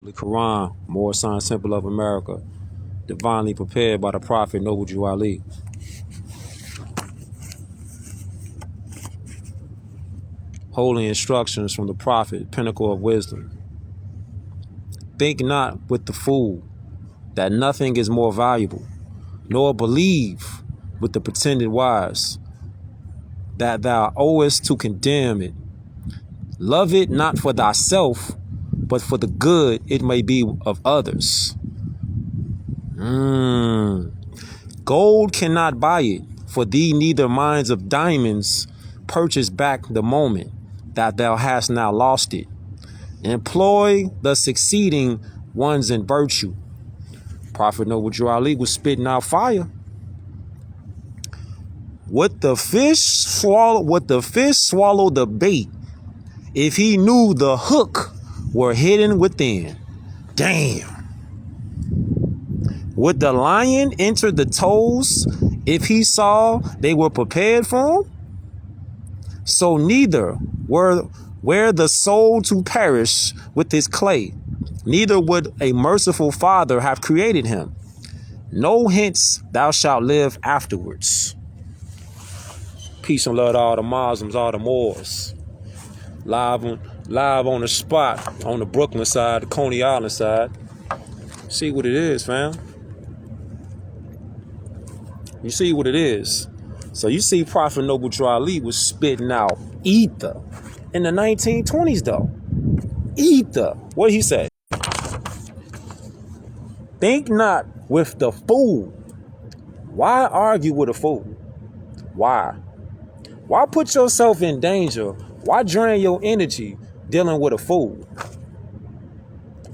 The Quran, More Science Temple of America, divinely prepared by the Prophet Noble Jew Ali. Holy instructions from the Prophet, pinnacle of wisdom. Think not with the fool that nothing is more valuable, nor believe with the pretended wise that thou owest to condemn it. Love it not for thyself, but for the good it may be of others. Gold cannot buy it, for thee neither mines of diamonds purchase back the moment that thou hast now lost it. Employ the succeeding ones in virtue. Prophet Noble Jew Ali was spitting out fire. Would the fish swallow the bait if he knew the hook were hidden within? Damn. Would the lion enter the toes if he saw they were prepared for him? So neither were the soul to perish with his clay, neither would a merciful father have created him. No hence thou shalt live afterwards. Peace and love to all the Muslims, all the Moors. Live on the spot, on the Brooklyn side, the Coney Island side. See what it is, fam. You see what it is. So you see Prophet Noble Jew Ali was spitting out ether in the 1920s, though. Ether. What did he say? Think not with the fool. Why argue with a fool? Why? Why put yourself in danger? Why drain your energy dealing with a fool?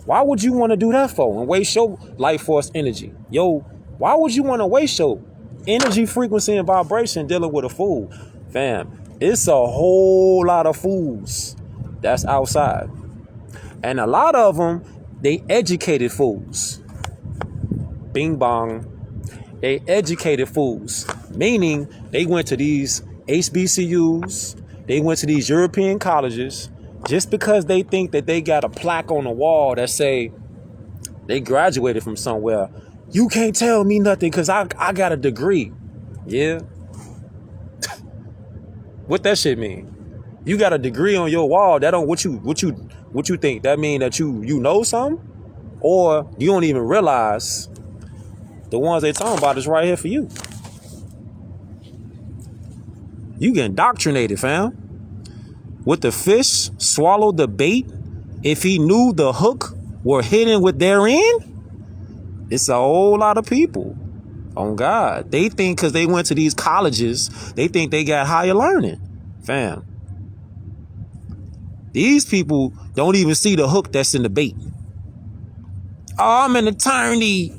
Why would you want to do that for and waste your life force energy? Why would you want to waste your energy, frequency, and vibration dealing with a fool? Fam, it's a whole lot of fools that's outside. And a lot of them, they educated fools. Bing bong. They educated fools, meaning they went to these HBCUs, they went to these European colleges just because they think that they got a plaque on the wall that say they graduated from somewhere. You can't tell me nothing because I got a degree. Yeah. What that shit mean? You got a degree on your wall. That don't what you think? That mean that you know something? Or you don't even realize the ones they talking about is right here for you. You get indoctrinated, fam. Would the fish swallow the bait if he knew the hook were hidden with therein? It's a whole lot of people. On God. They think because they went to these colleges, they think they got higher learning. Fam. These people don't even see the hook that's in the bait. Oh, I'm an attorney.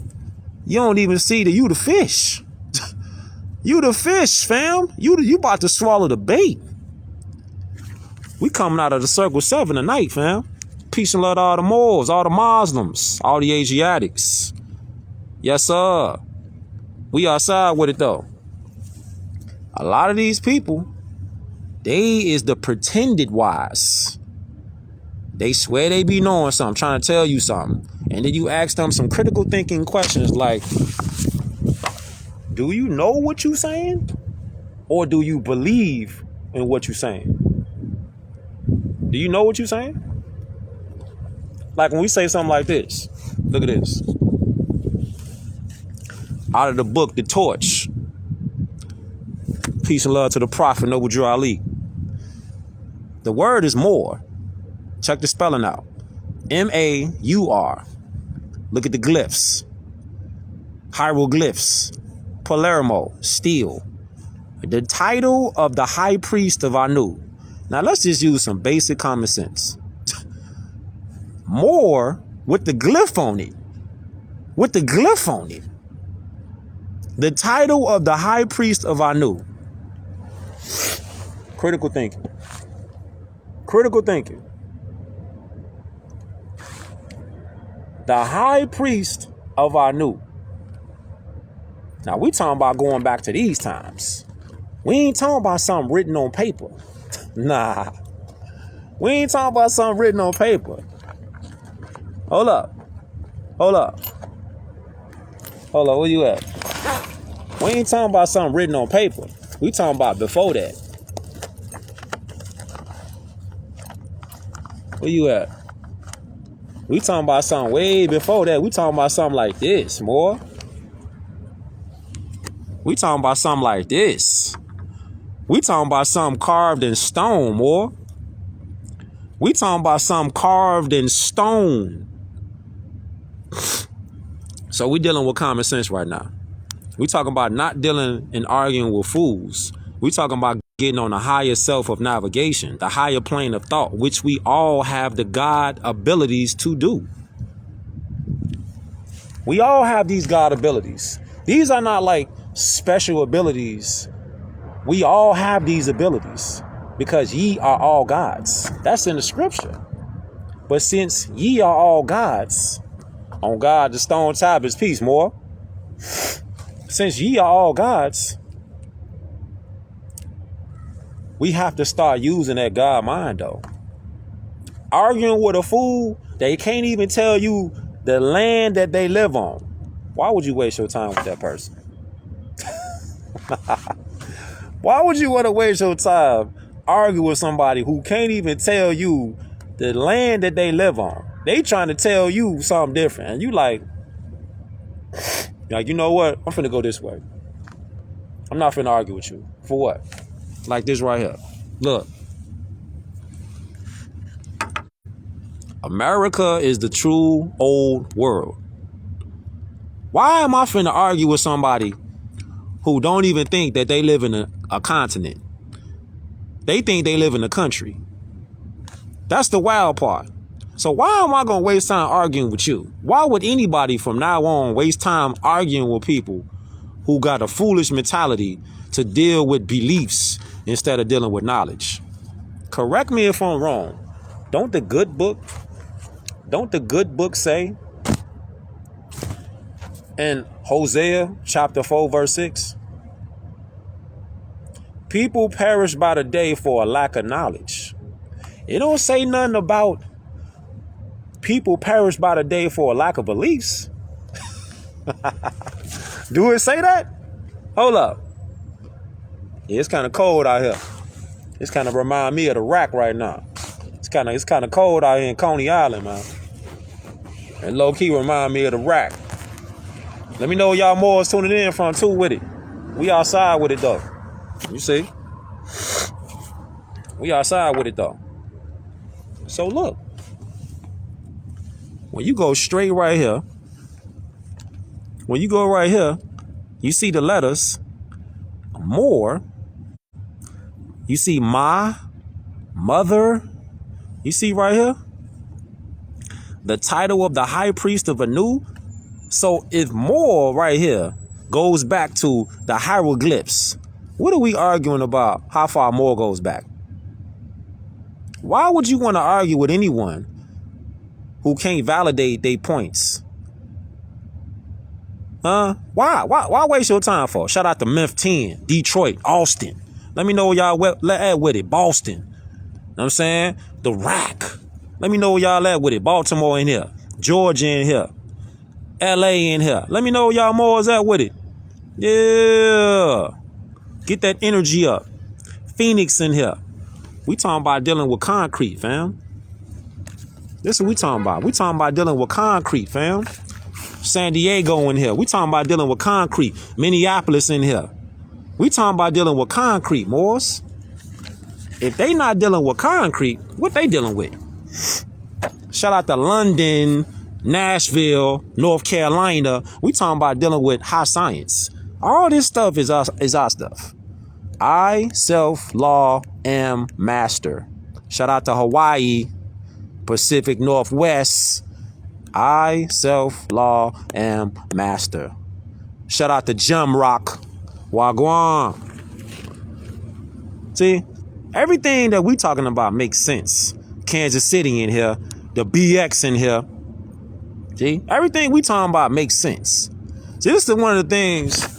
You don't even see you the fish. You the fish, fam. You about to swallow the bait. We coming out of the Circle 7 tonight, fam. Peace and love to all the Moors, all the Muslims, all the Asiatics. Yes, sir. We outside with it, though. A lot of these people, they is the pretended wise. They swear they be knowing something, trying to tell you something. And then you ask them some critical thinking questions like, do you know what you saying? Or do you believe in what you saying? Do you know what you saying? Like when we say something like this. Look at this. Out of the book, The Torch. Peace and love to the Prophet Noble Jew Ali. The word is more. Check the spelling out. M-A-U-R. Look at the glyphs. Hieroglyphs. Palermo. Steel. The title of the high priest of Anu. Now let's just use some basic common sense. More with the glyph on it. With the glyph on it. The title of the high priest of Anu. Critical thinking. Critical thinking. The high priest of Anu. Now we talking about going back to these times. We ain't talking about something written on paper. Nah. We ain't talking about something written on paper. Hold up. Hold up. Hold up, where you at? We ain't talking about something written on paper. We talking about before that. Where you at? We talking about something way before that. We talking about something like this, more. We talking about something like this. We talking about something carved in stone, more. We talking about something carved in stone. So we dealing with common sense right now. We talking about not dealing and arguing with fools. We talking about getting on the higher self of navigation, the higher plane of thought, which we all have the God abilities to do. We all have these God abilities. These are not like special abilities. We all have these abilities because ye are all gods. That's in the scripture. But since ye are all gods, on God the stone tablets, peace, more. Since ye are all gods, we have to start using that God mind, though. Arguing with a fool, they can't even tell you the land that they live on. Why would you waste your time with that person? Why would you want to waste your time arguing with somebody who can't even tell you the land that they live on? They trying to tell you something different. And you like, you know what? I'm finna go this way. I'm not finna argue with you. For what? Like this right here. Look. America is the true old world. Why am I finna argue with somebody who don't even think that they live in a continent? They think they live in a country. That's the wild part. So why am I gonna waste time arguing with you? Why would anybody from now on waste time arguing with people who got a foolish mentality to deal with beliefs instead of dealing with knowledge? Correct me if I'm wrong. Don't the good book say in Hosea chapter 4 verse 6? People perish by the day for a lack of knowledge. It don't say nothing about people perish by the day for a lack of beliefs. Do it say that? Hold up. Yeah, it's kind of cold out here. It's kind of remind me of the rack right now. It's kind of cold out here in Coney Island, man. And low key remind me of the rack. Let me know where y'all more is tuning in from too with it. We outside with it though. You see? We outside with it though. So look. When you go straight right here, you see the letters more. You see my, mother. You see right here? The title of the high priest of Anu. So if more right here goes back to the hieroglyphs, what are we arguing about how far more goes back? Why would you want to argue with anyone who can't validate their points? Why waste your time for? Shout out to Memphis 10, Detroit, Austin. Let me know where y'all at with it. Boston. You know what I'm saying? The Rack. Let me know where y'all at with it. Baltimore in here. Georgia in here. LA in here. Let me know where y'all more is at with it. Yeah. Get that energy up. Phoenix in here. We talking about dealing with concrete, fam. This is what we talking about. We talking about dealing with concrete, fam. San Diego in here. We talking about dealing with concrete. Minneapolis in here. We talking about dealing with concrete, Morse. If they not dealing with concrete, what they dealing with? Shout out to London, Nashville, North Carolina. We talking about dealing with high science. All this stuff is our stuff. I, self, law, am master. Shout out to Hawaii, Pacific Northwest. I, self, law, am master. Shout out to Jumrock, Wagwan. See, everything that we talking about makes sense. Kansas City in here, the BX in here. See, everything we talking about makes sense. See, this is one of the things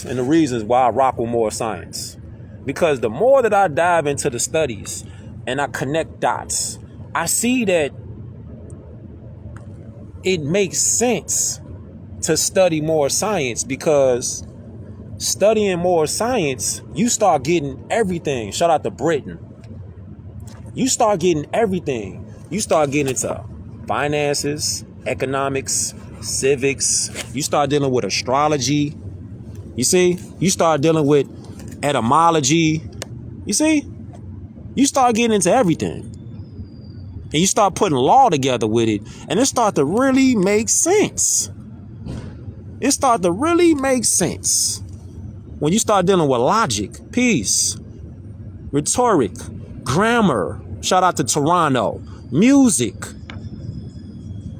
and the reasons why I rock with more science. Because the more that I dive into the studies and I connect dots, I see that it makes sense to study more science, because studying more science, you start getting everything. Shout out to Britain. You start getting everything. You start getting into finances, economics, civics. You start dealing with astrology. You see? You start dealing with etymology. You see? You start getting into everything. And you start putting law together with it. And it start to really make sense. It start to really make sense. When you start dealing with logic, peace, rhetoric, grammar. Shout out to Toronto. Music.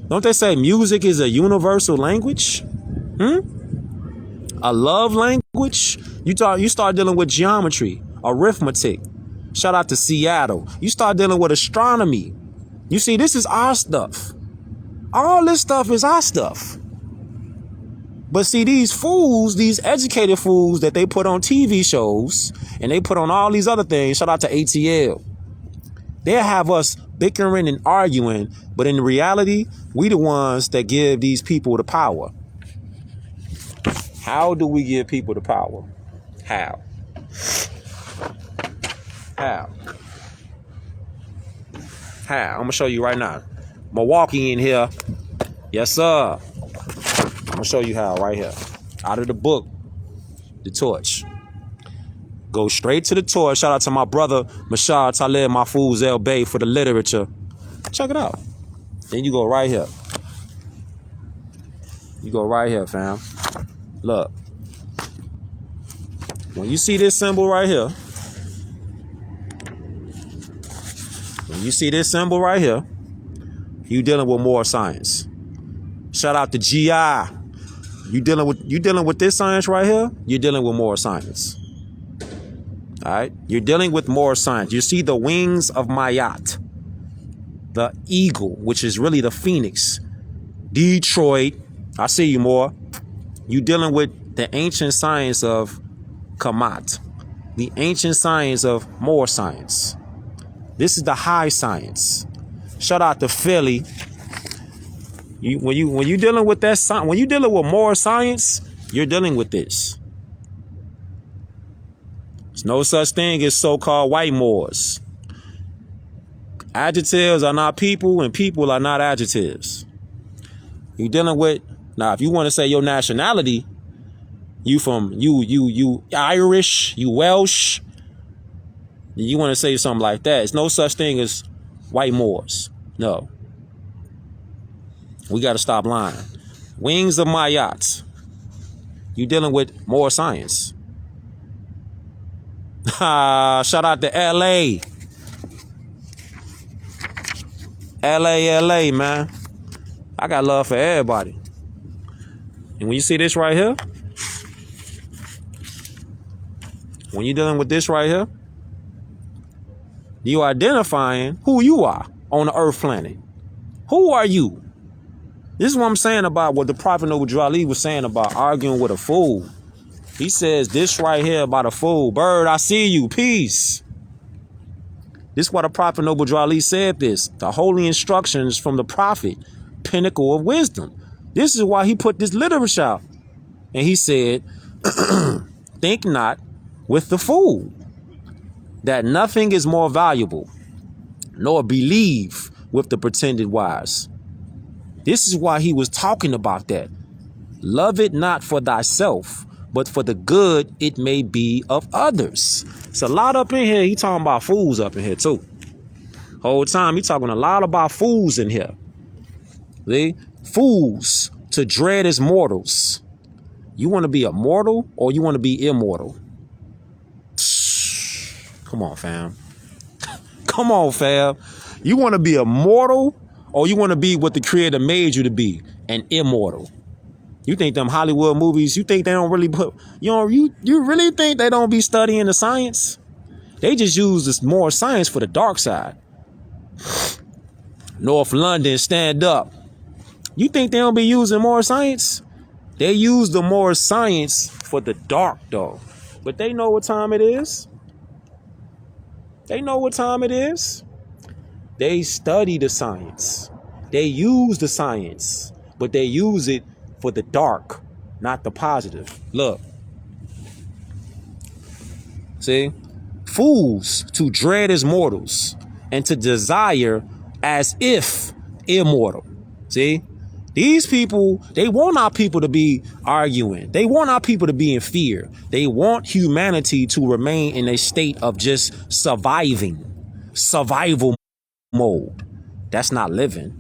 Don't they say music is a universal language? A love language? You start dealing with geometry, arithmetic. Shout out to Seattle. You start dealing with astronomy. You see, this is our stuff. All this stuff is our stuff. But see, these fools, these educated fools that they put on TV shows and they put on all these other things, shout out to ATL. They'll have us bickering and arguing, but in reality, we the ones that give these people the power. How do we give people the power? How? I'm gonna show you right now. Milwaukee in here. Yes, sir. I'm gonna show you how right here. Out of the book, The Torch. Go straight to the Torch. Shout out to my brother, Mashar Talib Mahfouz El Bey for the literature. Check it out. Then you go right here. You go right here, fam. Look. When you see this symbol right here, you dealing with more science. Shout out to GI. You dealing with this science right here, you're dealing with more science. All right? You're dealing with more science. You see the wings of Mayat, the eagle, which is really the phoenix. Detroit, I see you more. You dealing with the ancient science of Kamat, the ancient science of more science. This is the high science. Shout out to Philly. When you dealing with that science, when you dealing with more science, you're dealing with this. There's no such thing as so-called white Moors. Adjectives are not people, and people are not adjectives. You dealing with, now if you want to say your nationality, you Irish, you Welsh, you want to say something like that. It's no such thing as white Moors. No. We got to stop lying. Wings of my yachts. You dealing with more science. Shout out to LA. LA, man. I got love for everybody. And when you see this right here, when you're dealing with this right here, you identifying who you are on the earth planet. Who are you? This is what I'm saying about what the Prophet Noble Drew was saying about arguing with a fool. He says this right here about a fool. Bird, I see you. Peace. This is why the Prophet Noble Drew said this. The holy instructions from the Prophet, pinnacle of wisdom. This is why he put this literature out. And he said, think not with the fool that nothing is more valuable, nor believe with the pretended wise. This is why he was talking about that. Love it not for thyself, but for the good it may be of others. It's a lot up in here. He talking about fools up in here too. Whole time he talking a lot about fools in here. See? Fools to dread as mortals. You want to be a mortal or you want to be immortal? Come on, fam. Come on, fam. You want to be a mortal or you want to be what the creator made you to be, an immortal? You think them Hollywood movies, you think they don't really put, you really think they don't be studying the science? They just use this more science for the dark side. North London, stand up. You think they don't be using more science? They use the more science for the dark though. But they know what time it is. They know what time it is. They study the science. They use the science, but they use it for the dark, not the positive. Look. See? Fools to dread as mortals and to desire as if immortal. See? These people, they want our people to be arguing. They want our people to be in fear. They want humanity to remain in a state of just surviving. Survival mode. That's not living.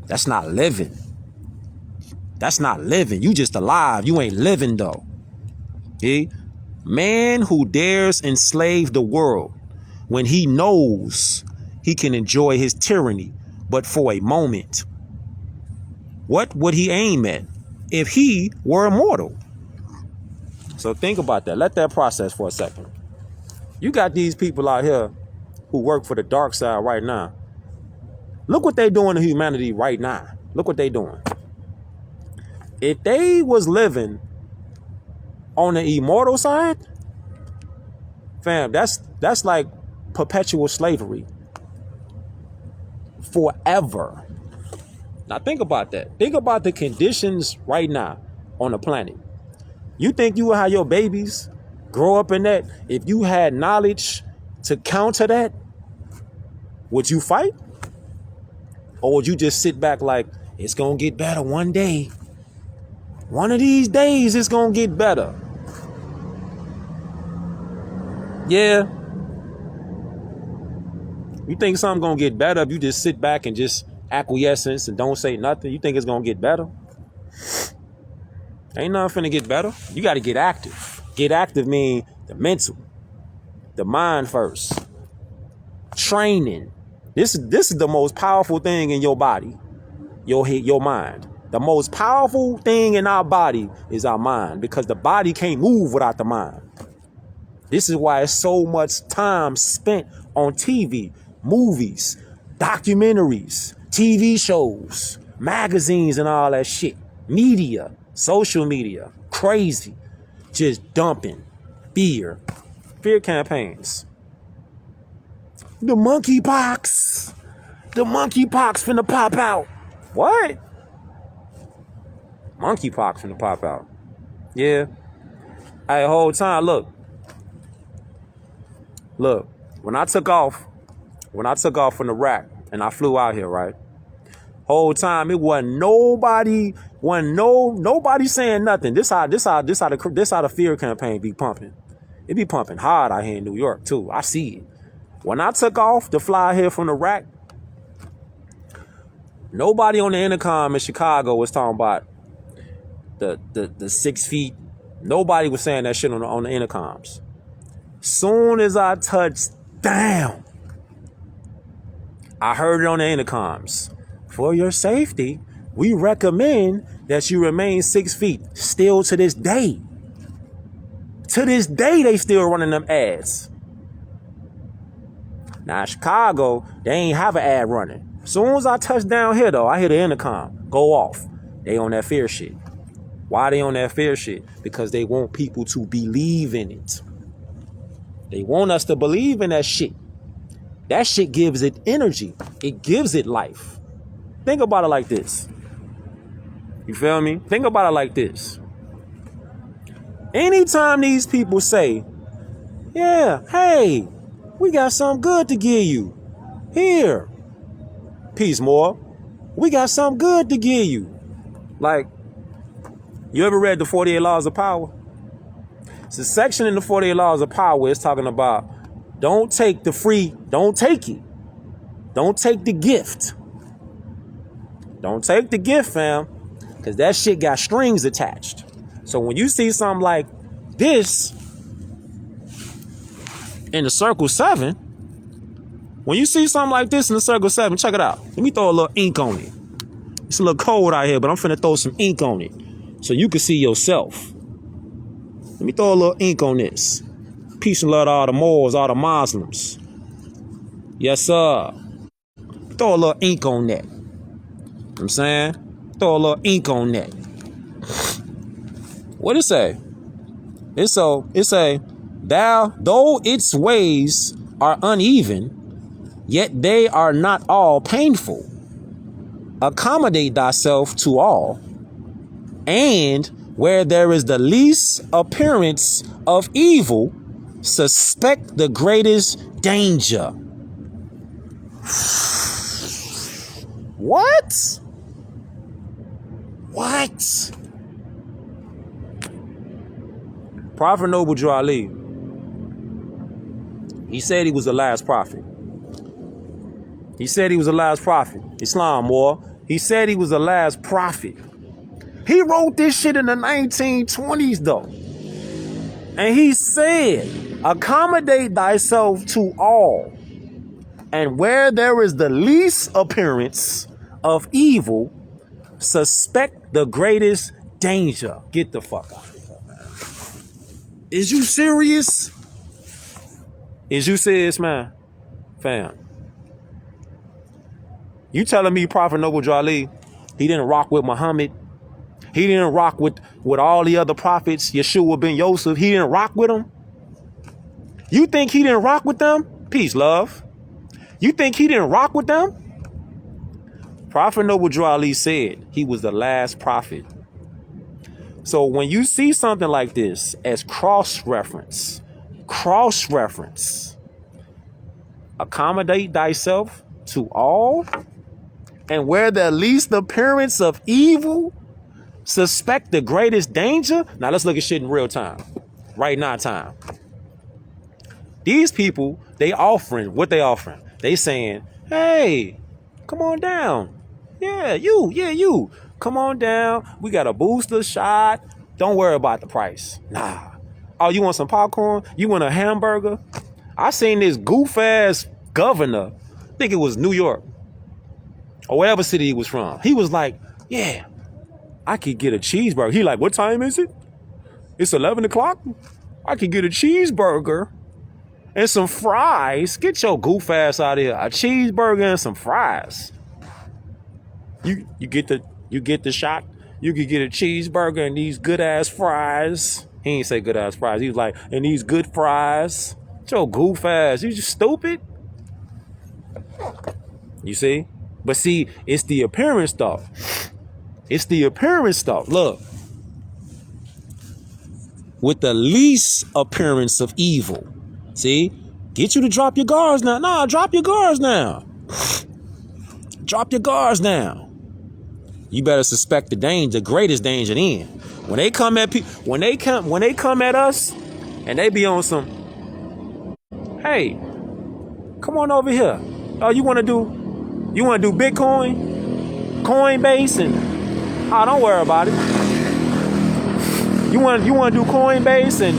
That's not living. That's not living. You just alive. You ain't living though. See? Man who dares enslave the world when he knows he can enjoy his tyranny, but for a moment. What would he aim at if he were immortal? So think about that. Let that process for a second. You got these people out here who work for the dark side right now. Look what they doing to humanity right now. Look what they doing. If they was living on the immortal side, fam, that's like perpetual slavery. Forever. Now think about that. Think about the conditions right now on the planet. You think you will have your babies grow up in that? If you had knowledge to counter that, would you fight? Or would you just sit back like, it's going to get better one day? One of these days, it's going to get better. Yeah. You think something going to get better if you just sit back and just acquiescence and don't say nothing? You think it's going to get better? Ain't nothing finna get better. You got to get active. Get active mean the mental, the mind first. Training. This is the most powerful thing in your body, your mind. The most powerful thing in our body is our mind, because the body can't move without the mind. This is why it's so much time spent on TV, movies, documentaries, TV shows, magazines, and all that shit. Media, social media, crazy, just dumping fear campaigns. The monkeypox finna pop out. What? Monkeypox finna pop out. Yeah. Hey, whole time, look. When I took off from the rack and I flew out here, right? Whole time it wasn't nobody saying nothing. This how the fear campaign be pumping. It be pumping hard out here in New York too. I see it. When I took off to fly here from the rack, nobody on the intercom in Chicago was talking about the 6 feet. Nobody was saying that shit on the intercoms. Soon as I touched down, I heard it on the intercoms. For your safety, we recommend that you remain 6 feet. Still to this day. To this day, they still running them ads. Now, Chicago, they ain't have an ad running. Soon as I touch down here, though, I hear the intercom go off. They on that fear shit. Why they on that fear shit? Because they want people to believe in it. They want us to believe in that shit. That shit gives it energy. It gives it life. Think about it like this. You feel me? Think about it like this. Anytime these people say, yeah, hey, we got something good to give you. Here. Peace, more. We got something good to give you. Like, you ever read the 48 Laws of Power? It's a section in the 48 Laws of Power where it's talking about don't take the free, don't take it. Don't take the gift. Don't take the gift, fam, because that shit got strings attached. So when you see something like this in the Circle 7, when you see something like this in the Circle 7, check it out. Let me throw a little ink on it. It's a little cold out here, but I'm finna throw some ink on it so you can see yourself. Let me throw a little ink on this. Peace and love to all the Moors, all the Muslims. Yes, sir. Throw a little ink on that. You know what I'm saying? Throw a little ink on that. What it say? It say, though its ways are uneven, yet they are not all painful. accommodate thyself to all, and where there is the least appearance of evil, suspect the greatest danger. What? What? Prophet Noble Drew Ali, he said he was the last prophet. He said he was the last prophet. Islam war. He said he was the last prophet. He wrote this shit in the 1920s though. And he said, accommodate thyself to all, and where there is the least appearance of evil, suspect the greatest danger. Get the fuck out of here, man. Is you serious? Is you serious, man? Fam. You telling me Prophet Noble Drew Ali, he didn't rock with Muhammad? He didn't rock with all the other prophets, Yeshua ben Yosef. He didn't rock with them? You think he didn't rock with them? Peace, love. You think he didn't rock with them? Prophet Noble Drew Ali said he was the last prophet. So when you see something like this as cross-reference, accommodate thyself to all, and where the least appearance of evil, suspect the greatest danger. Now let's look at shit in real time. Right now time. These people, they offering, what they offering? They saying, hey, come on down. Yeah, you. Come on down. We got a booster shot. Don't worry about the price. Nah. Oh, you want some popcorn? You want a hamburger? I seen this goof ass governor, I think it was New York, or whatever city he was from. He was like, yeah, I could get a cheeseburger. He like, what time is it? It's 11 o'clock. I could get a cheeseburger and some fries. Get your goof ass out of here. A cheeseburger and some fries. You get the shot. You could get a cheeseburger and these good ass fries. He ain't say good ass fries. He was like, and these good fries. Get your goof ass. You just stupid. You see? But see, it's the appearance stuff. It's the appearance stuff. Look. With the least appearance of evil. See? Get you to drop your guards now. Nah, drop your guards now. Drop your guards now. You better suspect the danger, the greatest danger then. When they come at when they come at us and they be on some, hey, come on over here. Oh, you wanna do Bitcoin? Coinbase and don't worry about it. You wanna do Coinbase and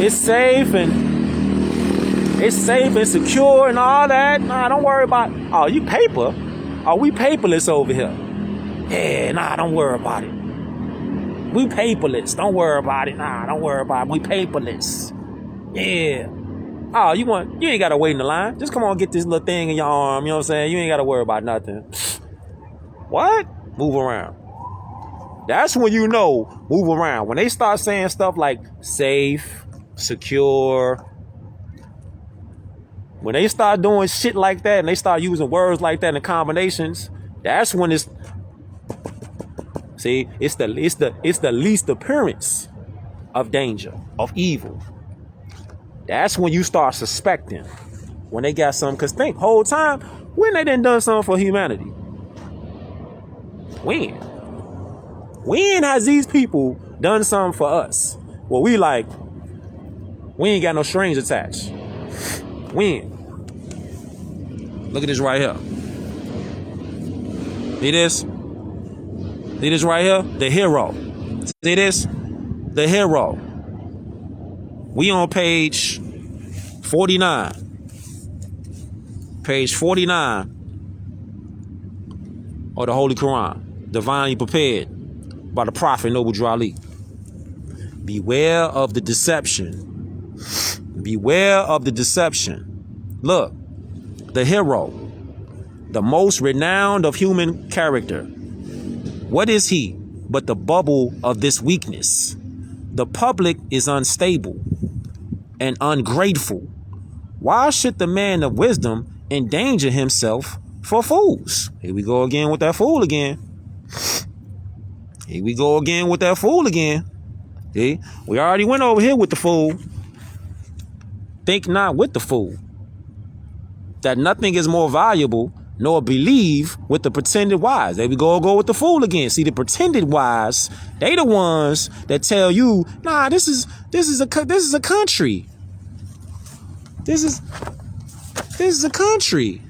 it's safe and secure and all that. Nah, don't worry about it. Oh, you paper? Oh, we paperless over here. Yeah, nah, don't worry about it. We paperless. Don't worry about it. Nah, don't worry about it. We paperless. Yeah. Oh, you ain't gotta wait in the line. Just come on, get this little thing in your arm. You know what I'm saying? You ain't gotta worry about nothing. What? Move around. That's when you know, move around. When they start saying stuff like safe, secure, when they start doing shit like that and they start using words like that in combinations, that's when it's, see, it's the least appearance of danger, of evil. That's when you start suspecting when they got something. Because think, whole time, when they done something for humanity? When has these people done something for us? Well, we ain't got no strings attached. When? Look at this right here. See this? See this right here? The hero. See this? The hero. We on page 49. Page 49 of the Holy Quran. Divinely prepared by the Prophet Noble Drew Ali. Beware of the deception. Beware of the deception. Look. The hero, the most renowned of human character. What is he but the bubble of this weakness? The public is unstable and ungrateful. Why should the man of wisdom endanger himself for fools. Here we go again with that fool again. Here we go again with that fool again. See, we already went over here with the fool. Think not with the fool that nothing is more valuable, nor believe with the pretended wise. There we go with the fool again. See, the pretended wise, they the ones that tell you, nah, this is a country. This is a country.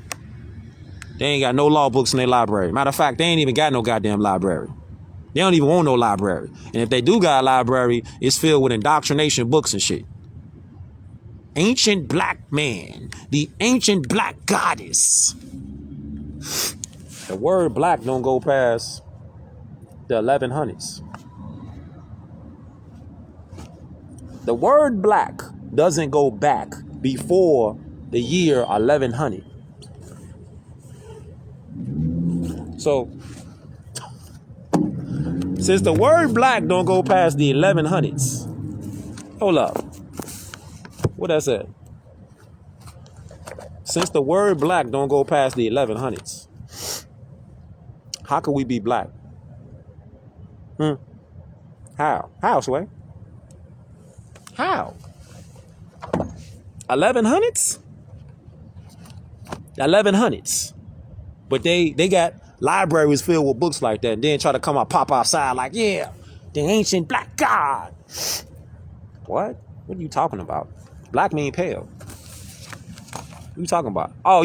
They ain't got no law books in their library. Matter of fact, they ain't even got no goddamn library. They don't even want no library. And if they do got a library, it's filled with indoctrination books and shit. Ancient black man, the ancient black goddess. The word black don't go past the 1100s. The word black doesn't go back before the year 1100. So, since the word black don't go past the 1100s, hold up. What that said? Since the word black don't go past the 1100s, how could we be black? How? How, Sway? How? 1100s? 1100s. But they got libraries filled with books like that, and then try to pop outside like, yeah, the ancient black god. What? What are you talking about? Black mean pale. What are you talking about? So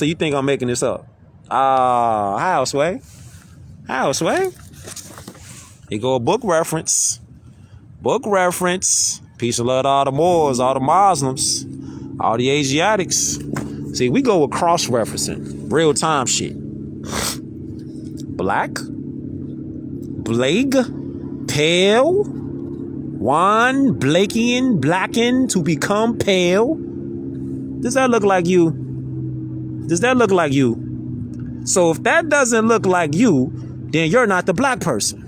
you think I'm making this up? How, Sway? How, Sway? Here go a book reference. Book reference. Peace and love to all the Moors, all the Muslims, all the Asiatics. See, we go with cross-referencing. Real-time shit. Black. Blague. Pale. Wan. Blakian. Blacken. To become pale. Does that look like you? Does that look like you? So if that doesn't look like you, then you're not the black person.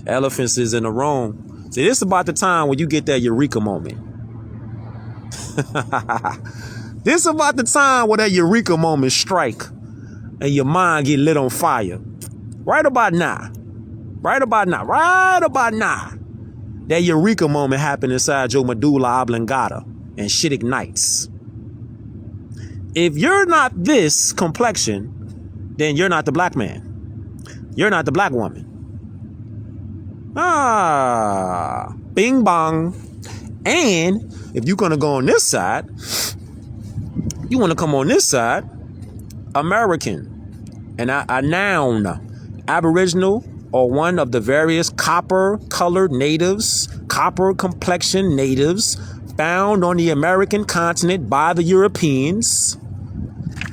Elephants is in the room. See, this is about the time when you get that eureka moment. This is about the time where that eureka moment strike and your mind get lit on fire. Right about now. Right about now. Right about now. That eureka moment happened inside your medulla oblongata and shit ignites. If you're not this complexion, then you're not the black man. You're not the black woman. Bing bong. And if you're going to go on this side, you want to come on this side, American. And a noun, Aboriginal, or one of the various copper-colored natives, copper-complexion natives found on the American continent by the Europeans.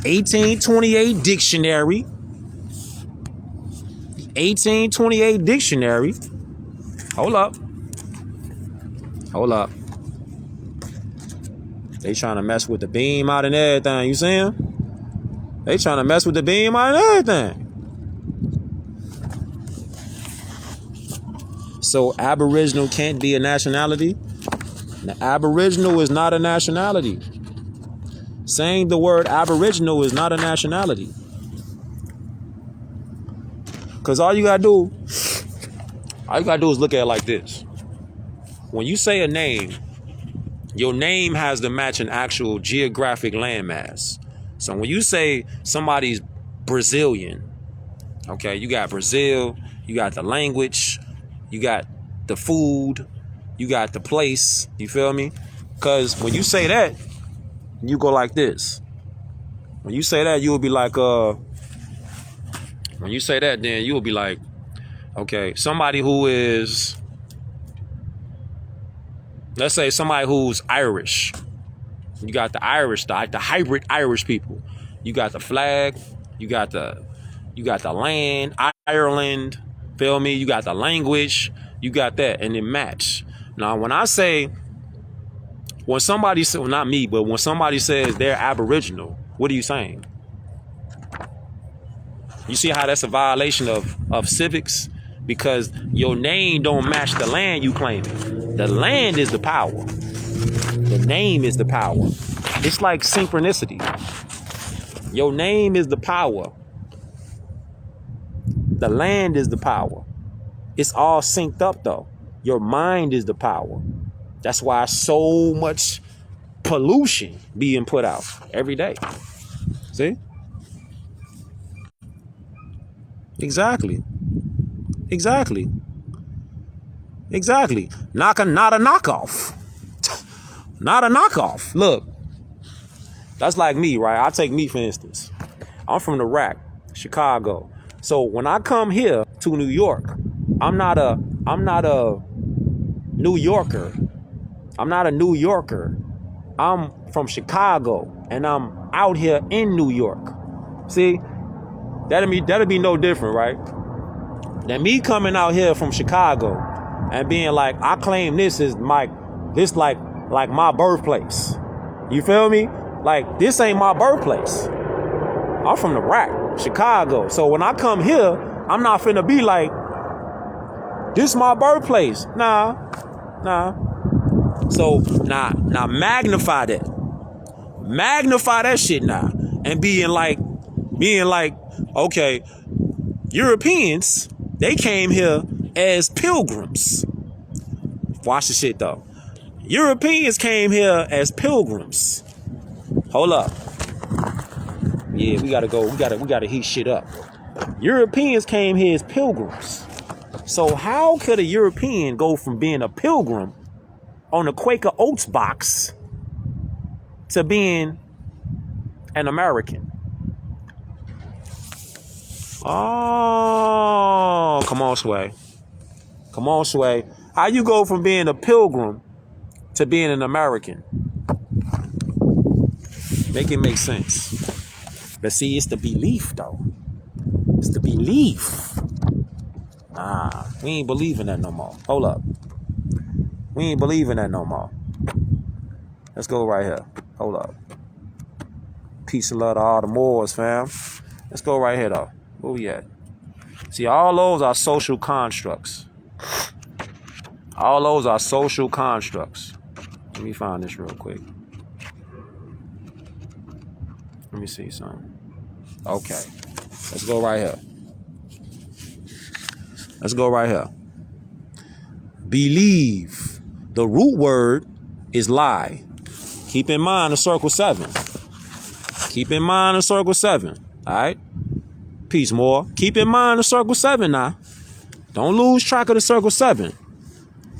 1828 dictionary. 1828 dictionary. Hold up. Hold up. They trying to mess with the beam out and everything. You see him? They trying to mess with the beam out and everything. So Aboriginal can't be a nationality? Now, Aboriginal is not a nationality. Saying the word Aboriginal is not a nationality. Because all you gotta do is look at it like this. When you say a name, your name has to match an actual geographic landmass. So when you say somebody's Brazilian, okay, you got Brazil, you got the language, you got the food, you got the place, you feel me? Because when you say that, you go like this. When you say that, you'll be like, when you say that, then you'll be like, okay, somebody who is, let's say somebody who's Irish. You got the Irish, the hybrid Irish people. You got the flag, you got the land, Ireland, feel me? You got the language, you got that, and it match. Now, when somebody says, well, not me, but when somebody says they're Aboriginal, what are you saying? You see how that's a violation of civics? Because your name don't match the land you claiming. The land is the power. The name is the power. It's like synchronicity. Your name is the power. The land is the power. It's all synced up though. Your mind is the power. That's why so much pollution being put out every day. See? Exactly. Exactly. Exactly. Not a knockoff. Not a knockoff. Look, that's like me, right? I'll take me for instance. I'm from the rack, Chicago. So when I come here to New York, I'm not a New Yorker. I'm not a New Yorker. I'm from Chicago and I'm out here in New York. See, that'll be no different, right? Than me coming out here from Chicago and being like, I claim this is like my birthplace. You feel me? Like, this ain't my birthplace. I'm from the rack, Chicago. So when I come here, I'm not finna be like, this my birthplace. Nah. So now magnify that. Magnify that shit now. And being like, okay, Europeans, they came here as pilgrims. Watch the shit though. Europeans came here as pilgrims. Hold up. Yeah, we gotta go. We gotta heat shit up. Europeans came here as pilgrims. So how could a European go from being a pilgrim on a Quaker Oats box to being an American? Oh, come on, Sway. Come on, Sway. How you go from being a pilgrim to being an American? Make it make sense. But see, it's the belief, though. It's the belief. Nah, we ain't believing that no more. Hold up. We ain't believing that no more. Let's go right here. Hold up. Peace and love to all the Moors, fam. Let's go right here, though. Where we at? See, all those are social constructs. All those are social constructs. Let me find this real quick. Let me see something. Okay. Let's go right here. Let's go right here. Believe. The root word is lie. Keep in mind the circle 7. Keep in mind the circle 7. All right? Peace, more. Keep in mind the circle 7 now. Don't lose track of the circle 7.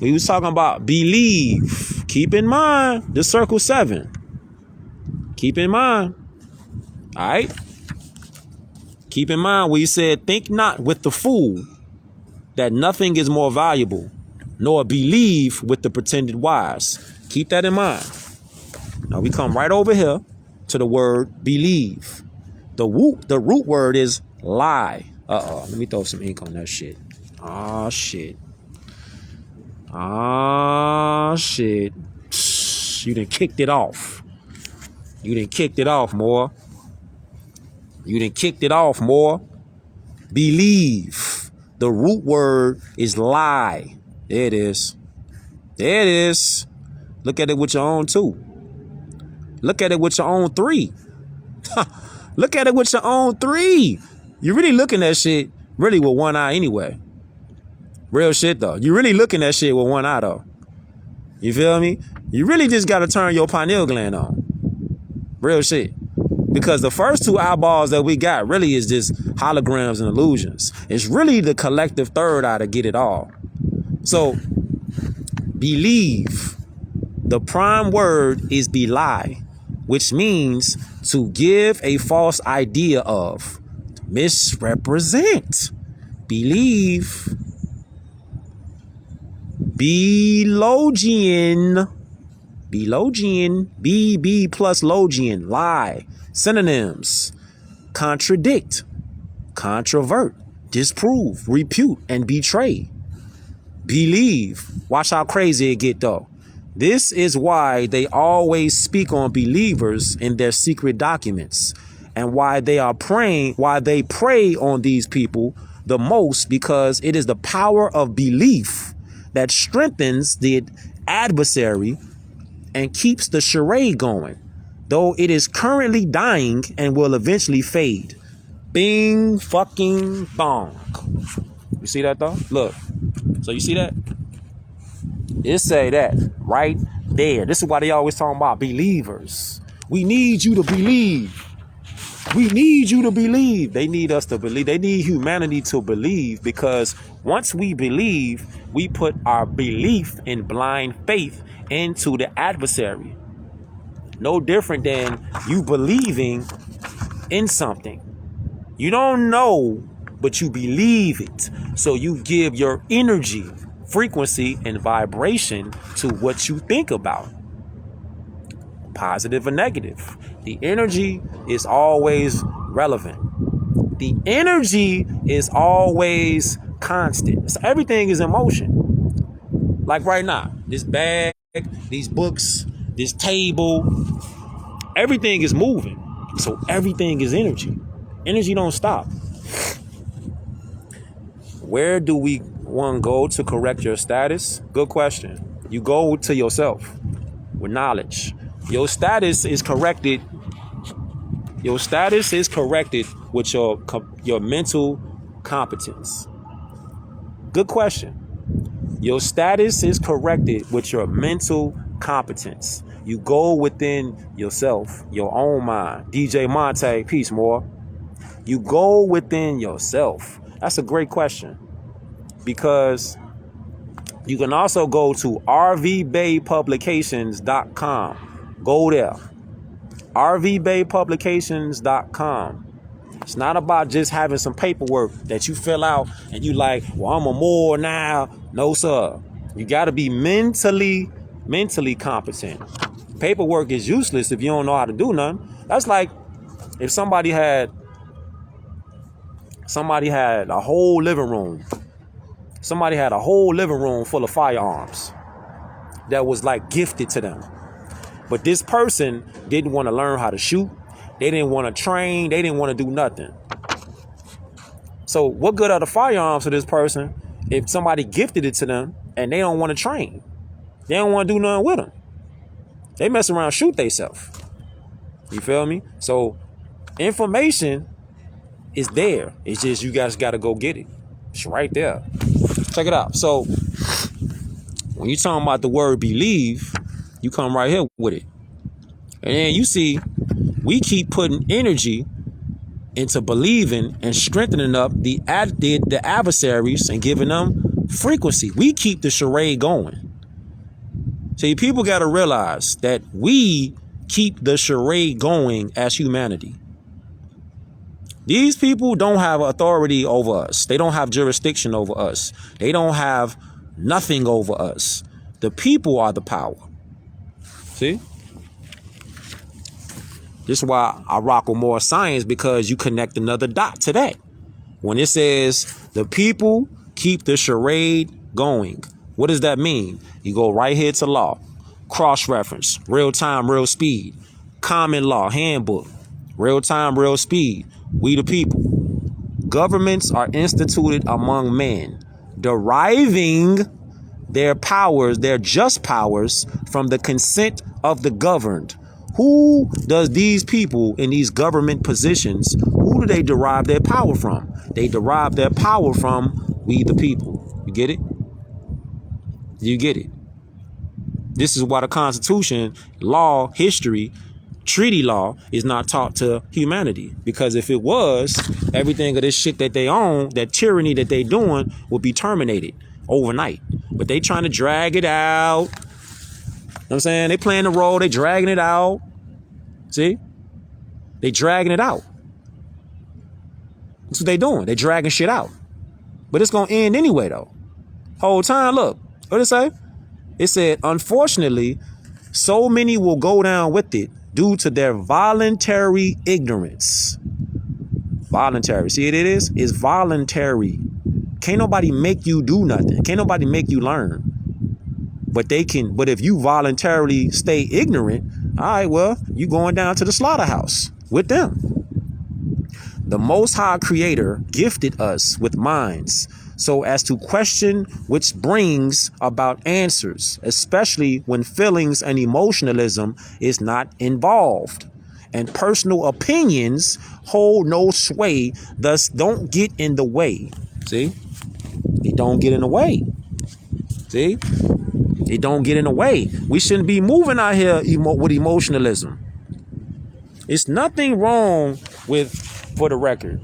We was talking about believe. Keep in mind the circle 7. Keep in mind. All right? Keep in mind where you said, think not with the fool that nothing is more valuable, nor believe with the pretended wise. Keep that in mind. Now we come right over here to the word believe. The root word is lie. Let me throw some ink on that shit. Oh shit. You done kicked it off. You done kicked it off, more. You done kicked it off, more. Believe. The root word is lie. There it is. There it is. Look at it with your own 2. Look at it with your own 3. Look at it with your own 3. You're really looking at shit really with one eye anyway. Real shit though. You're really looking at shit with one eye though. You feel me? You really just got to turn your pineal gland on. Real shit. Because the first 2 eyeballs that we got really is just holograms and illusions. It's really the collective third eye to get it all. So, believe. The prime word is belie, which means to give a false idea of, misrepresent. Believe. Belogian. B plus logian. Lie. Synonyms: contradict, controvert, disprove, repute, and betray. Believe. Watch how crazy it get though. This is why they always speak on believers in their secret documents, and why they prey on these people the most, because it is the power of belief that strengthens the adversary and keeps the charade going. though it is currently dying and will eventually fade. Bing fucking bong. You see that though? Look. So you see that? It say that right there. This is why they always talking about believers. We need you to believe. We need you to believe. They need us to believe. They need humanity to believe, because once we believe, we put our belief in blind faith into the adversary. No different than you believing in something. You don't know, but you believe it. So you give your energy, frequency, and vibration to what you think about. Positive or negative. The energy is always relevant. The energy is always constant. So everything is in motion. Like right now, this bag, these books, this table, everything is moving. So everything is energy. Energy don't stop. Where do we want to go to correct your status? Good question. You go to yourself with knowledge. Your status is corrected. Your status is corrected with your mental competence. Good question. Your status is corrected with your mental competence. You go within yourself, your own mind. DJ Monte, peace more. You go within yourself. That's a great question, because you can also go to rvbaypublications.com. Go there. rvbaypublications.com. It's not about just having some paperwork that you fill out and you like, well, I'm a more now. No, sir. You got to be mentally competent. Paperwork is useless if you don't know how to do nothing. That's like if somebody had a whole living room. Somebody had a whole living room full of firearms that was like gifted to them. But this person didn't want to learn how to shoot. They didn't want to train. They didn't want to do nothing. So what good are the firearms to this person if somebody gifted it to them and they don't want to train? They don't want to do nothing with them. They mess around, shoot themselves. You feel me? So information is there. It's just you guys got to go get it. It's right there. Check it out. So when you're talking about the word believe, you come right here with it. And then you see, we keep putting energy into believing and strengthening up the adversaries and giving them frequency. We keep the charade going. See, people got to realize that we keep the charade going as humanity. These people don't have authority over us. They don't have jurisdiction over us. They don't have nothing over us. The people are the power. See? This is why I rock with more science, because you connect another dot to that. When it says the people keep the charade going, what does that mean? You go right here to law, cross-reference, real time, real speed, common law, handbook, real time, real speed, we the people. Governments are instituted among men, deriving their powers, their just powers, from the consent of the governed. Who does these people in these government positions, who do they derive their power from? They derive their power from we the people. You get it? You get it? This is why the Constitution, law, history, treaty law is not taught to humanity. Because if it was, everything of this shit that they own, that tyranny that they doing, would be terminated overnight. But they trying to drag it out. You know what I'm saying? They playing the role, they dragging it out. See? They dragging it out. That's what they doing. They dragging shit out. But it's gonna end anyway though. Whole time, look. What did it say? It said, unfortunately, so many will go down with it due to their voluntary ignorance. Voluntary. See what it is? It's voluntary. Can't nobody make you do nothing. Can't nobody make you learn. But they can. But if you voluntarily stay ignorant, all right, well, you going down to the slaughterhouse with them. The Most High Creator gifted us with minds so as to question, which brings about answers, especially when feelings and emotionalism is not involved. And personal opinions hold no sway, thus don't get in the way. See? It don't get in the way. See? It don't get in the way. We shouldn't be moving out here with emotionalism. It's nothing wrong with, for the record,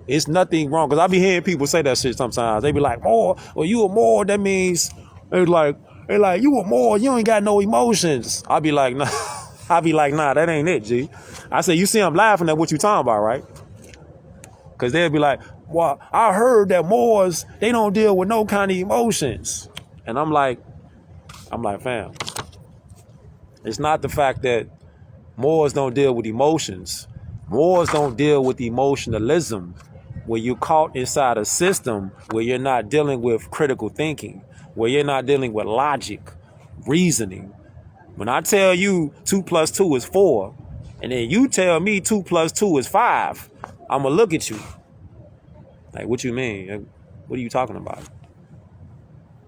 it's nothing wrong. Because I be hearing people say that shit sometimes. They be like, more, well, you a more, that means, they like, you a more, you ain't got no emotions. I be like, nah. Nah, that ain't it, G. I say, you see I'm laughing at what you talking about, right? Because they'll be like, well, I heard that Moors, they don't deal with no kind of emotions. And I'm like, fam, it's not the fact that Moors don't deal with emotions. Moors don't deal with emotionalism, where you're caught inside a system where you're not dealing with critical thinking, where you're not dealing with logic, reasoning. When I tell you 2 + 2 is 4, and then you tell me 2 + 2 is 5, I'm going to look at you. Like, what you mean? What are you talking about?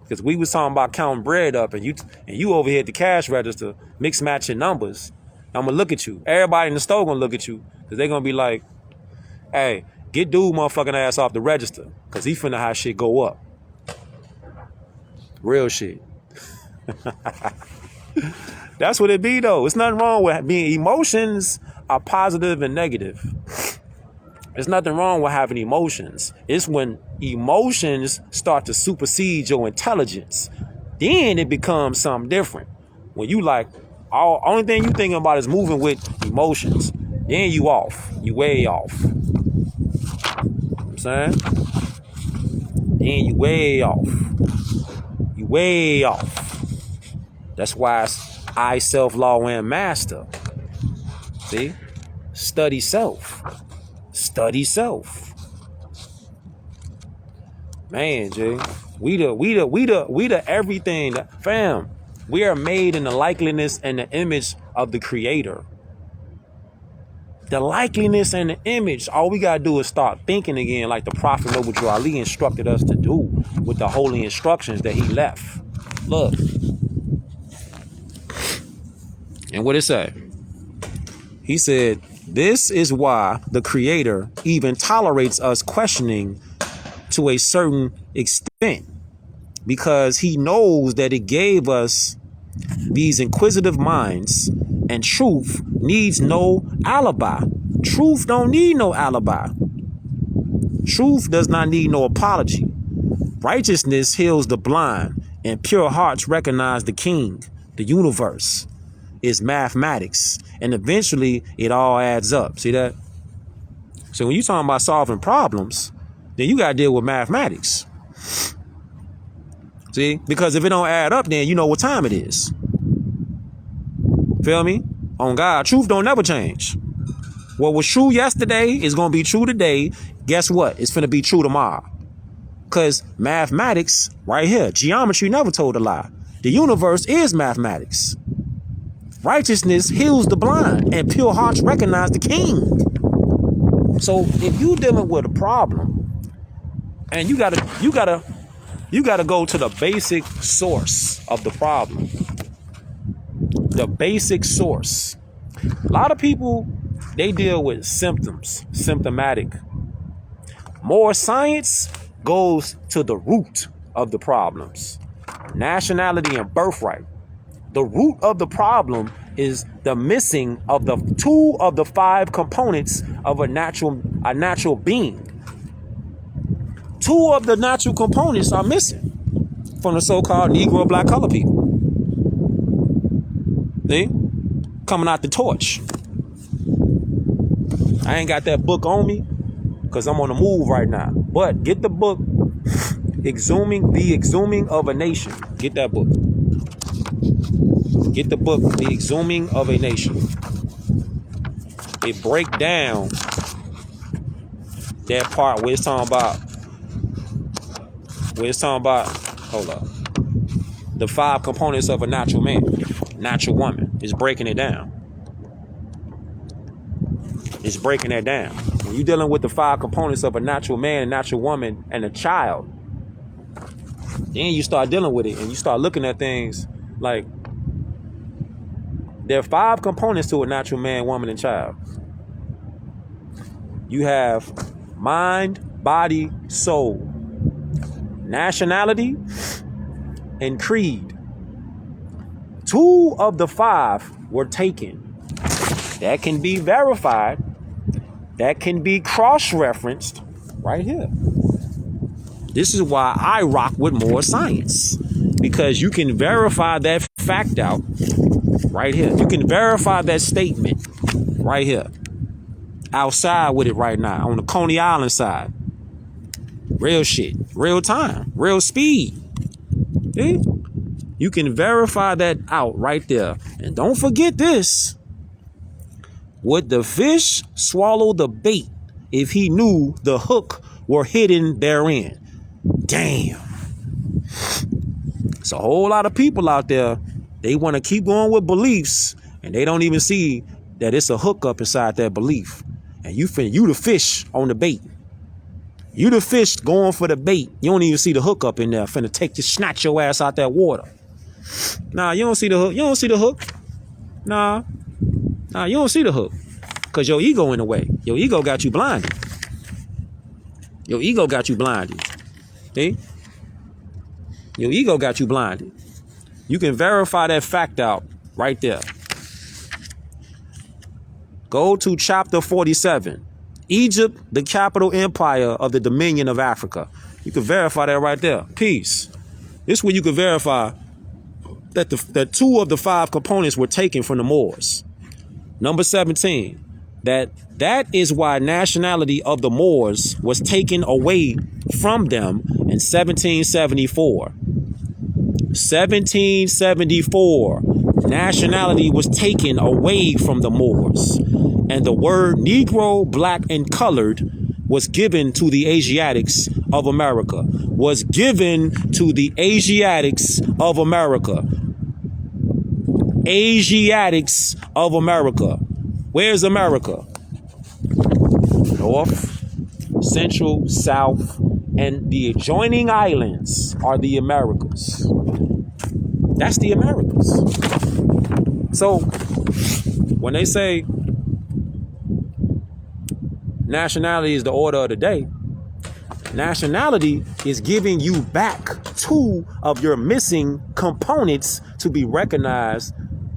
Because we was talking about counting bread up, and you over here at the cash register, mix matching numbers. I'm going to look at you. Everybody in the store going to look at you, because they're going to be like, hey, get dude motherfucking ass off the register, because he finna have shit go up. Real shit. That's what it be, though. It's nothing wrong with being, emotions are positive and negative. There's nothing wrong with having emotions. It's when emotions start to supersede your intelligence, then it becomes something different. When you like, only thing you thinking about is moving with emotions, then you off. You way off. You know what I'm saying? Then you way off. You way off. That's why it's I, self, law, and master. See? Study self. Study self. Man, Jay. We the everything. Fam, we are made in the likeness and the image of the Creator. The likeness and the image. All we gotta do is start thinking again, like the Prophet Noble Ali instructed us to do with the holy instructions that he left. Look. And what it say? He said, this is why the Creator even tolerates us questioning to a certain extent, because he knows that it gave us these inquisitive minds, and truth needs no alibi. Truth don't need no alibi. Truth does not need no apology. Righteousness heals the blind, and pure hearts recognize the King. The universe is mathematics, and eventually it all adds up. See that? So when you're talking about solving problems, then you got to deal with mathematics. See? Because if it don't add up, then you know what time it is. Feel me? On God, truth don't never change. What was true yesterday is going to be true today. Guess what? It's going to be true tomorrow. Because mathematics, right here, geometry never told a lie. The universe is mathematics. Righteousness heals the blind, and pure hearts recognize the King. So if you dealing with a problem, and you gotta go to the basic source of the problem. The basic source. A lot of people, they deal with symptoms, symptomatic. More science goes to the root of the problems. Nationality and birthright. The root of the problem is the missing of the 2 of the 5 components of a natural being. 2 of the natural components are missing from the so-called Negro black color people. See? Coming out the torch. I ain't got that book on me because I'm on the move right now. But get the book, The Exhuming of a Nation. Get that book. Get the book, The Exhuming of a Nation. It break down that part where it's talking about, hold up, the 5 components of a natural man, natural woman. It's breaking it down. It's breaking that down. When you're dealing with the 5 components of a natural man, a natural woman, and a child, then you start dealing with it and you start looking at things like there are 5 components to a natural man, woman, and child. You have mind, body, soul, nationality, and creed. 2 of the 5 were taken. That can be verified. That can be cross-referenced right here. This is why I rock with more science, because you can verify that fact out right here. You can verify that statement right here. Outside with it right now on the Coney Island side. Real shit, real time, real speed. See? You can verify that out right there. And don't forget this. Would the fish swallow the bait if he knew the hook were hidden therein? Damn. It's a whole lot of people out there. They want to keep going with beliefs, and they don't even see that it's a hook up inside that belief. And you the fish on the bait. You the fish going for the bait. You don't even see the hook up in there. Finna snatch your ass out that water. Nah, you don't see the hook. You don't see the hook. Nah, you don't see the hook. Because your ego in the way. Your ego got you blinded. Your ego got you blinded. See? Your ego got you blinded. You can verify that fact out right there. Go to chapter 47. Egypt, the capital empire of the Dominion of Africa. You can verify that right there. Peace. This is where you can verify that 2 of the 5 components were taken from the Moors. Number 17. That is why nationality of the Moors was taken away from them in 1774. 1774. Nationality was taken away from the Moors. And the word Negro, black, and colored was given to the Asiatics of America. Was given to the Asiatics of America. Asiatics of America. Where's America? North, Central, South, and the adjoining islands are the Americas. That's the Americas. So when they say nationality is the order of the day, nationality is giving you back 2 of your missing components to be recognized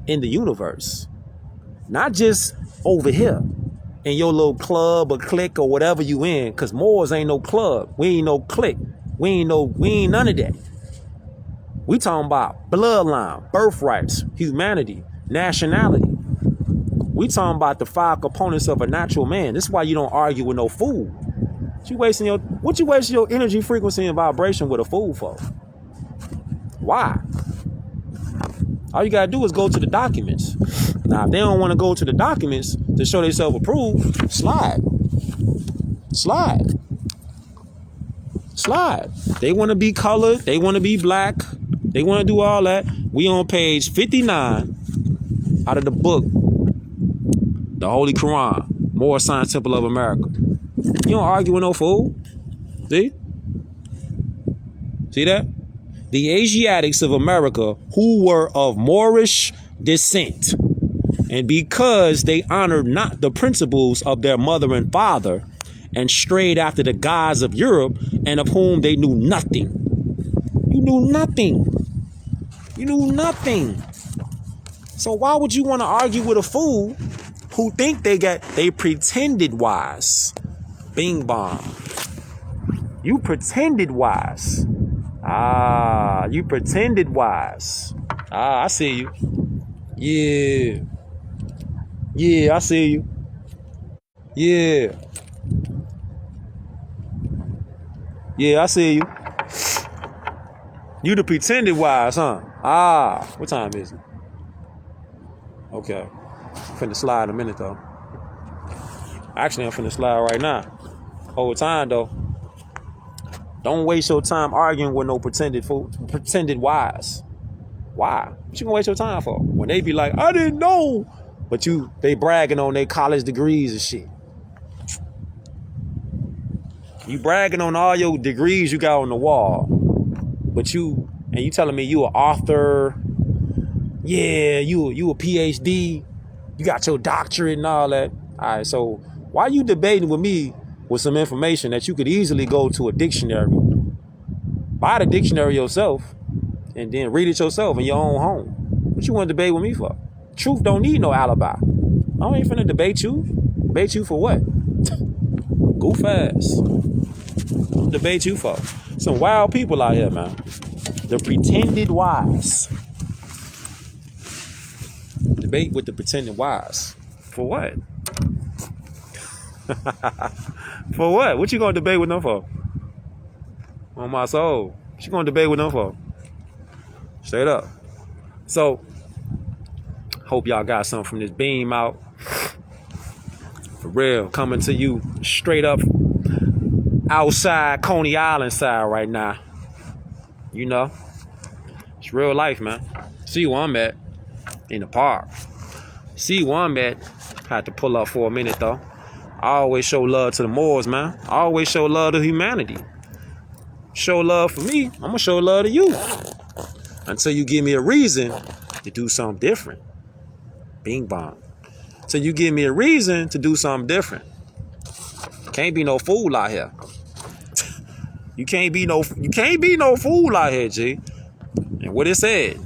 in the universe. Not just over here in your little club or clique or whatever you in, because Moors ain't no club. We ain't no clique. We ain't none of that. We talking about bloodline, birthrights, humanity, nationality. We talking about the 5 components of a natural man. This is why you don't argue with no fool. What you wasting your energy, frequency, and vibration with a fool for? Why? All you gotta do is go to the documents. Now, if they don't want to go to the documents to show themselves approved, slide. They want to be colored. They want to be black. They want to do all that. We on page 59 out of the book, the Holy Quran, Moor Science Temple of America. You don't argue with no fool. See that? The Asiatics of America who were of Moorish descent, and because they honored not the principles of their mother and father and strayed after the gods of Europe, and of whom they knew nothing. You knew nothing. So why would you want to argue with a fool who think they pretended wise? Bing bong. You pretended wise. You pretended wise. I see you. Yeah, I see you. Yeah, I see you. You the pretended wise, huh? What time is it? Okay. I'm finna slide in a minute, though. Actually, I'm finna slide right now. Whole time, though. Don't waste your time arguing with no pretended wise. Why? What you gonna waste your time for? When they be like, I didn't know. But they bragging on their college degrees and shit. You bragging on all your degrees you got on the wall, but you telling me you an author. Yeah, you a PhD. You got your doctorate and all that. All right, so why you debating with me with some information that you could easily go to a dictionary, buy the dictionary yourself, and then read it yourself in your own home? What you want to debate with me for? Truth don't need no alibi. I ain't finna debate you. Debate you for what? Goof ass. Debate you for? Some wild people out here, man. The pretended wise. Debate with the pretended wise. For what? For what? What you gonna debate with them for? On my soul. What you gonna debate with them for? Straight up. So, hope y'all got something from this beam out. For real. Coming to you straight up outside Coney Island side right now. You know? It's real life, man. See where I'm at. In the park. See where I'm at. Had to pull up for a minute though. I always show love to the Moors, man. I always show love to humanity. Show love for me, I'm gonna show love to you. Until you give me a reason to do something different. Bing bong. Until you give me a reason to do something different. Can't be no fool out here. You can't be no fool out here, G. And what it said.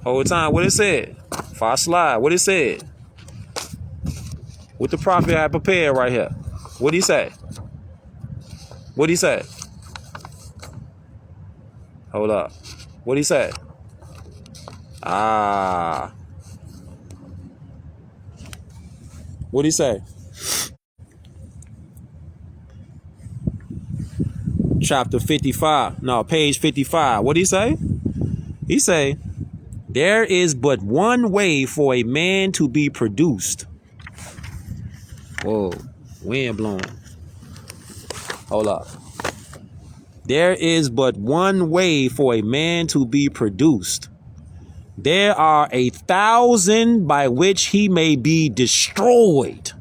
Whole time, what it said. If I slide, what it said. What the prophet had prepared right here. What'd he say? What'd he say? Hold up. What'd he say? What'd he say? Chapter 55. No, page 55. What'd he say? He say, there is but one way for a man to be produced. Whoa, wind blowing. Hold up. There is but one way for a man to be produced. There are 1,000 by which he may be destroyed.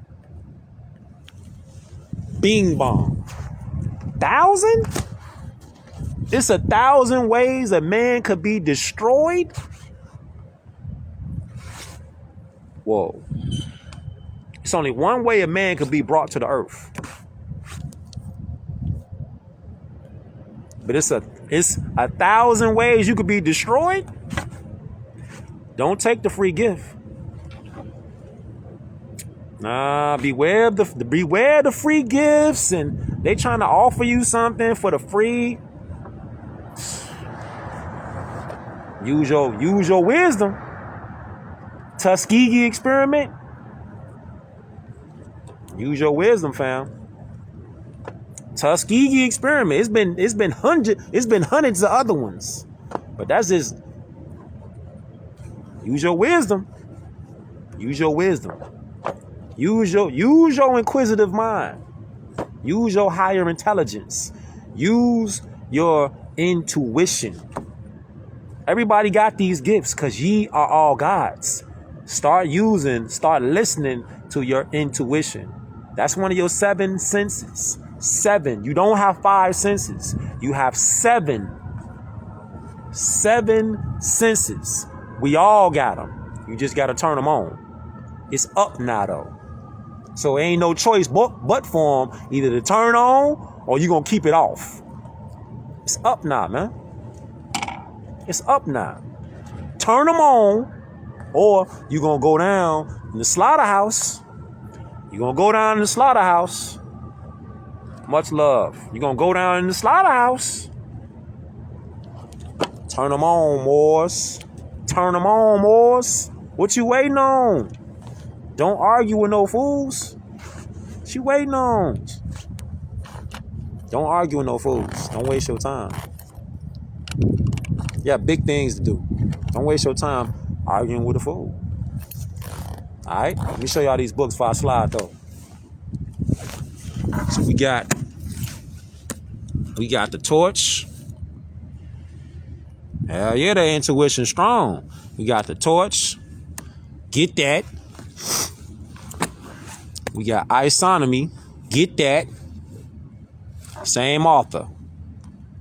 Bing bong. 1,000? It's 1,000 ways a man could be destroyed? Whoa. It's only one way a man could be brought to the earth. But it's 1,000 ways you could be destroyed. Don't take the free gift. Nah, beware the free gifts, and they trying to offer you something for the free. Use your wisdom. Tuskegee experiment. Use your wisdom, fam. Tuskegee experiment. It's been hundreds of other ones. But that's just use your wisdom. Use your wisdom. Use your inquisitive mind. Use your higher intelligence. Use your intuition. Everybody got these gifts because ye are all gods. Start listening to your intuition. That's one of your 7 senses. 7. You don't have 5 senses. You have 7. 7 senses. We all got them. You just got to turn them on. It's up now, though. So ain't no choice but for them either to turn on or you going to keep it off. It's up now, man. It's up now. Turn them on or you going to go down in the slaughterhouse. You're going to go down in the slaughterhouse. Much love. You're going to go down in the slaughterhouse. Turn them on, Moors. Turn them on, Moors. What you waiting on? Don't argue with no fools. What you waiting on? Don't argue with no fools. Don't waste your time. You got big things to do. Don't waste your time arguing with a fool. All right? Let me show y'all these books before I slide, though. So we got the torch. Hell yeah, that intuition strong. We got the torch. Get that. We got isonomy. Get that. Same author.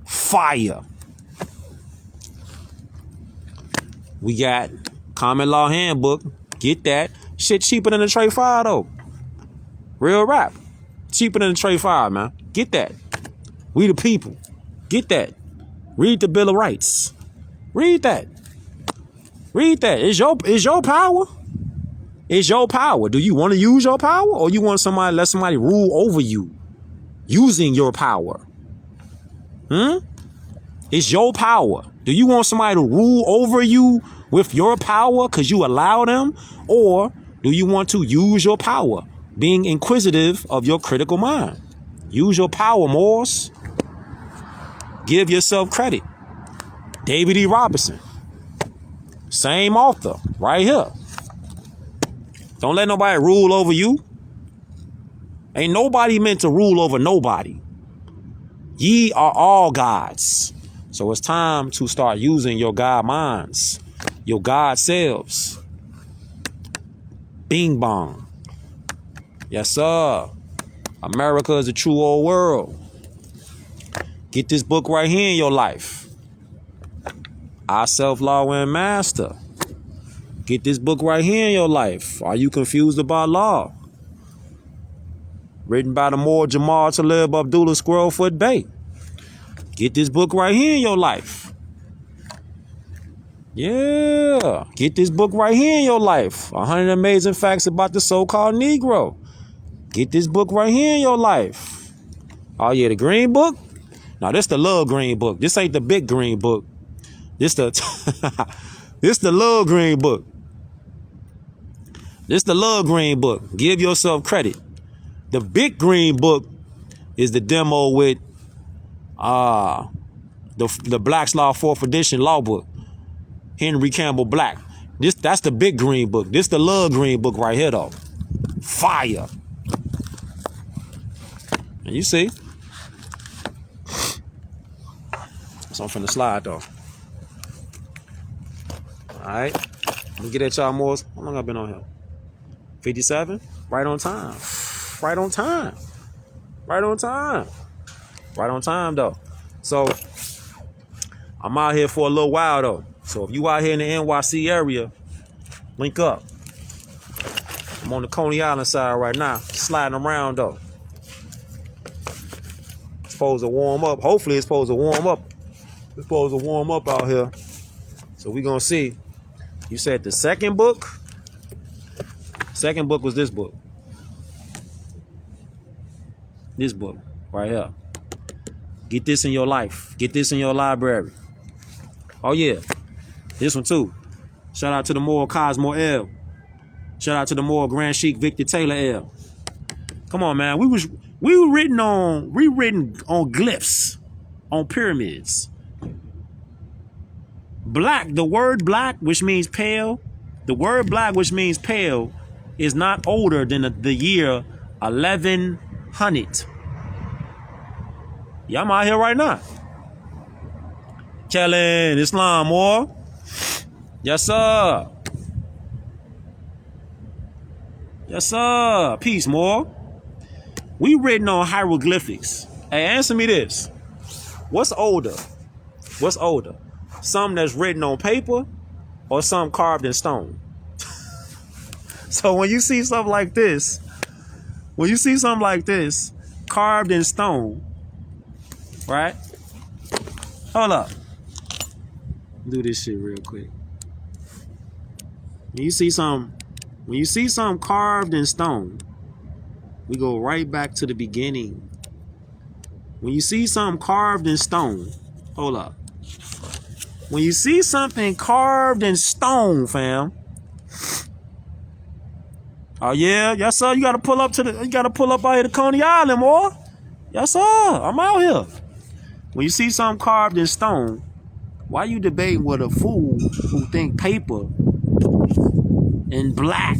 Fire. We got Common Law Handbook. Get that. Shit cheaper than the Tray 5 though. Real rap. Cheaper than the Tray 5, man. Get that. We the people. Get that. Read the Bill of Rights. Read that. Read that. It's your power. It's your power. Do you want to use your power, or you want somebody let somebody rule over you using your power? It's your power. Do you want somebody to rule over you with your power because you allow them, or do you want to use your power, being inquisitive of your critical mind? Use your power, Morse. Give yourself credit. David E. Robinson. Same author, right here. Don't let nobody rule over you. Ain't nobody meant to rule over nobody. Ye are all gods. So it's time to start using your God minds, your God selves. Bing bong. Yes, sir. America is a true old world. Get this book right here in your life. I Self-Law and Master. Get this book right here in your life. Are you confused about law? Written by the Moor Jamal Talib Abdullah Squirrelfoot Bay. Get this book right here in your life. Yeah. Get this book right here in your life. 100 Amazing Facts About the So-Called Negro. Get this book right here in your life. Oh yeah, the green book? Now this the little green book. This ain't the big green book. This the this the little green book. This the little green book. Give yourself credit. The big green book is the demo with the Black's Law 4th edition law book. Henry Campbell Black. That's the big green book. This the little green book right here though. Fire. And you see. So I'm finna slide though. Alright. Let me get at y'all more. How long I been on here? 57? Right on time. Right on time. Right on time. Right on time though. So I'm out here for a little while though. So if you out here in the NYC area, link up. I'm on the Coney Island side right now. Sliding around though. It's supposed to warm up. Hopefully it's supposed to warm up. It's supposed to warm up out here. So we gonna see. You said the second book? Second book was this book. This book right here. Get this in your life. Get this in your library. Oh yeah. This one too. Shout out to the Moral Cosmo L. Shout out to the Moral Grand Sheik Victor Taylor L. Come on, man. We were rewritten on glyphs, on pyramids. Black, the word black, which means pale, the word black, which means pale, is not older than the year 1100. Yeah, I'm out here right now. Killing Islam, more. Yes, sir. Yes, sir. Peace, more. We written on hieroglyphics. Hey, answer me this. What's older? What's older? Something that's written on paper or something carved in stone? So when you see something like this, carved in stone, right? Hold up. Do this shit real quick. When you see something carved in stone, we go right back to the beginning. When you see something carved in stone, hold up. When you see something carved in stone, fam. Oh yeah, yes sir. You gotta pull up out here to Coney Island, boy. Yes sir. I'm out here. When you see something carved in stone, why you debating with a fool who think paper and black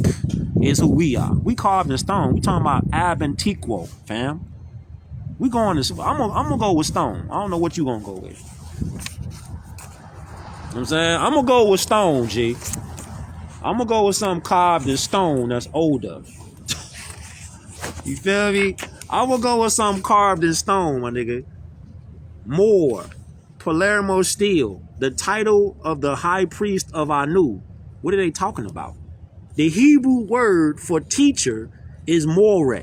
is who we are? We carved in stone. We talking about ab antiquo, fam. We going to. I'm gonna go with stone. I don't know what you gonna go with. You know what I'm saying? I'm gonna go with stone, G. I'm gonna go with something carved in stone that's older. You feel me? I will go with something carved in stone, my nigga. More. Palermo steel. The title of the high priest of Anu. What are they talking about? The Hebrew word for teacher is more.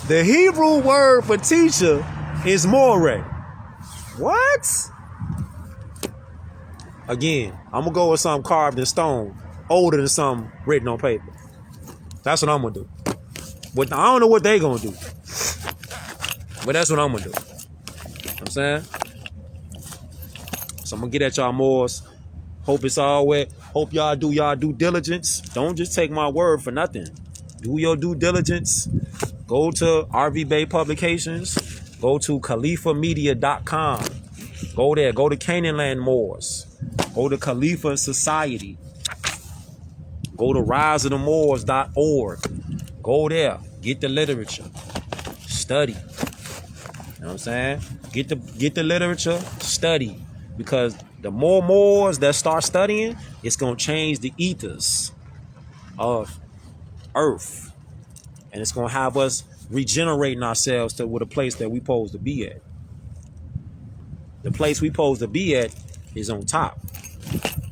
The Hebrew word for teacher is more. What? Again, I'm gonna go with something carved in stone, older than something written on paper. That's what I'm gonna do. But I don't know what they gonna do, but that's what I'm gonna do. You know what I'm saying? So I'm gonna get at y'all Moors. Hope it's all wet. Hope y'all do y'all due diligence. Don't just take my word for nothing. Do your due diligence. Go to RV Bay Publications. Go to khalifamedia.com. Go there. Go to Canaanland Moors. Go to Khalifa Society. Go to riseofthemoors.org. Go there. Get the literature. Study. You know what I'm saying? Get the literature. Study. Because the more Moors that start studying, it's going to change the ethos of Earth. And it's going to have us regenerating ourselves to what a place that we supposed to be at. The place we supposed to be at is on top.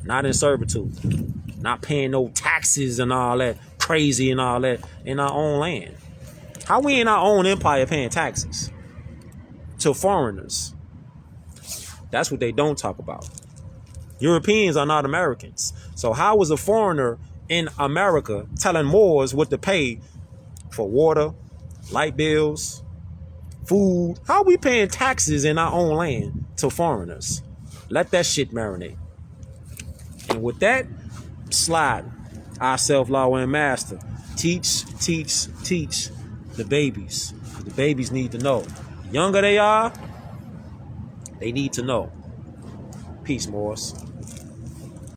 Not in servitude. Not paying no taxes and all that crazy and all that in our own land. How we in our own empire paying taxes to foreigners? That's what they don't talk about. Europeans are not Americans. So how is a foreigner in America telling Moors what to pay for water, light bills, food? How are we paying taxes in our own land to foreigners? Let that shit marinate. And with that, slide. Our self-law and master. Teach the babies. The babies need to know. The younger they are, they need to know. Peace, Moors.